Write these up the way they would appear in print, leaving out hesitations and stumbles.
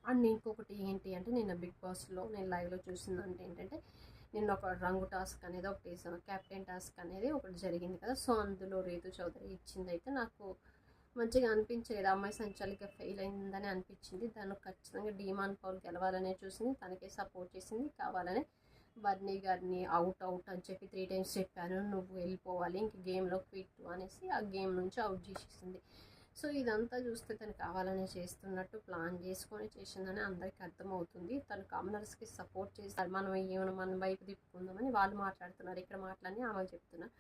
And ఇంకొకటి ఏంటి అంటే నిన్న బిగ్ బాస్లో నేను లైవ్లో చూసిందంటే ఏంటంటే నిన్న ఒక రంగు టాస్క్ అనేది ఒకటి క్యాప్టెన్ టాస్క్ అనేది ఒకటి జరిగింది కదా. సో అందులో రేతు చౌదరి ఇచ్చిందైతే నాకు మంచిగా అనిపించలేదు. అమ్మాయి సంచాలిక ఫెయిల్ అయిందని అనిపించింది. తను ఖచ్చితంగా డీమాన్ పౌల్ గెలవాలనే చూసింది, తనకే సపోర్ట్ చేసింది. కావాలనే బర్నీ గారిని అవుట్ అవుట్ అని చెప్పి 3 టైమ్స్ చెప్పాను, నువ్వు వెళ్ళిపోవాలి ఇంక గేమ్లో క్విట్ అనేసి ఆ గేమ్ నుంచి అవుట్ చేసేసింది. సో ఇదంతా చూస్తే తను కావాలనే చేస్తున్నట్టు ప్లాన్ చేసుకొని చేసిందని అందరికీ అర్థమవుతుంది. తను కామనర్స్కి సపోర్ట్ చేస్తారు, మనం ఏమైనా మన వైపు తిప్పుకుందామని వాళ్ళు మాట్లాడుతున్నారు, ఇక్కడ మాటలన్నీ ఆమెకు చెప్తున్నారు.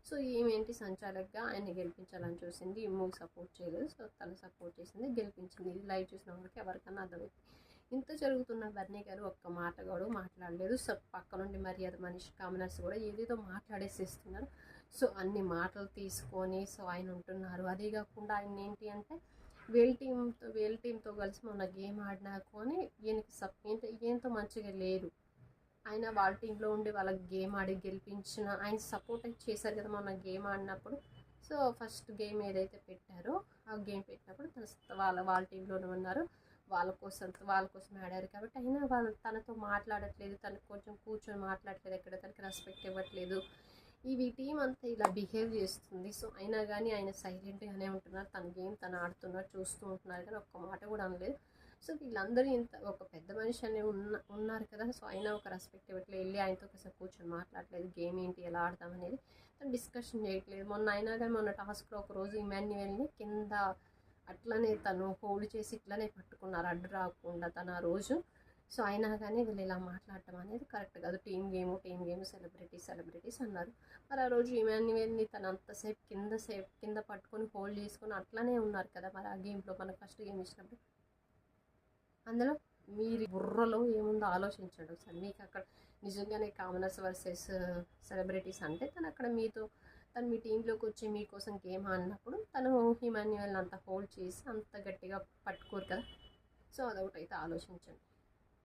సో ఈమెంటి సంచాలకుగా ఆయన్ని గెలిపించాలని చూసింది, ఇమ్ముకి సపోర్ట్ చేయలేదు. సో తను సపోర్ట్ చేసింది, గెలిపించింది. ఇది లైవ్ చూసిన వాళ్ళకి ఎవరికన్నా అర్థమైంది. ఇంత జరుగుతున్న బర్నీ గారు ఒక్క మాట కూడా మాట్లాడలేదు. సో పక్క నుండి మర్యాద మనిషి కామనర్స్ కూడా ఏదేదో మాట్లాడేసేస్తున్నారు. సో అన్ని మాటలు తీసుకొని సో ఆయన ఉంటున్నారు. అదే కాకుండా ఆయన ఏంటి అంటే వీళ్ళ టీంతో కలిసి మొన్న గేమ్ ఆడినా కానీ ఏంటి ఏంతో మంచిగా లేదు. ఆయన వాళ్ళ టీంలో ఉండి వాళ్ళకి గేమ్ ఆడి గెలిపించిన ఆయన సపోర్ట్ చేశారు కదా మొన్న గేమ్ ఆడినప్పుడు. సో ఫస్ట్ గేమ్ ఏదైతే పెట్టారో ఆ గేమ్ పెట్టినప్పుడు వాళ్ళ టీంలోనే ఉన్నారు, వాళ్ళ కోసం ఆడారు కాబట్టి అయినా వాళ్ళు తనతో మాట్లాడట్లేదు, తనకు కొంచెం కూర్చొని మాట్లాడట్లేదు, ఎక్కడ తనకి రెస్పెక్ట్ ఇవ్వట్లేదు. ఇవి టీం అంతా ఇలా బిహేవ్ చేస్తుంది. సో అయినా కానీ ఆయన సైలెంట్గానే ఉంటున్నారు, తన గేమ్ తను ఆడుతున్నారు, చూస్తూ ఉంటున్నారు కానీ ఒక్క మాట కూడా అనలేదు. సో వీళ్ళందరూ ఇంత ఒక పెద్ద మనిషి అని ఉన్నారు కదా. సో అయినా ఒక రెస్పెక్ట్ ఇవ్వట్లేదు, వెళ్ళి ఆయనతో ఒకసారి కూర్చొని మాట్లాడలేదు, గేమ్ ఏంటి ఎలా ఆడతాం అనేది తను డిస్కషన్ చేయట్లేదు. మొన్న అయినా కానీ మొన్న టాస్క్లో ఒకరోజు ఇమాన్యుయల్ని కింద అట్లనే తను హోల్డ్ చేసి ఇట్లనే పట్టుకున్నారు అడ్డు రాకుండా తను ఆ రోజు. సో అయినా కానీ వీళ్ళు ఇలా మాట్లాడటం అనేది కరెక్ట్ కాదు. టీం గేమ్ సెలబ్రిటీస్ అన్నారు. మరి ఆ రోజు ఇమాన్యుయల్ని తను అంతసేపు కింద పట్టుకొని హోల్డ్ చేసుకొని అట్లనే ఉన్నారు కదా. మరి ఆ గేమ్లో మనకు ఫస్ట్ గేమ్ ఇచ్చినప్పుడు అందులో మీరు బుర్రలో ఏముందో ఆలోచించండి ఒకసారి. మీకు అక్కడ నిజంగానే కామనర్స్ వర్సెస్ సెలబ్రిటీస్ అంటే తను మీ టీంలోకి వచ్చి మీకోసం గేమ్ ఆడినప్పుడు తను ఇమాన్యుయల్ని అంత హోల్డ్ చేసి అంత గట్టిగా పట్టుకోరు కదా. సో అదొకటి అయితే ఆలోచించండి.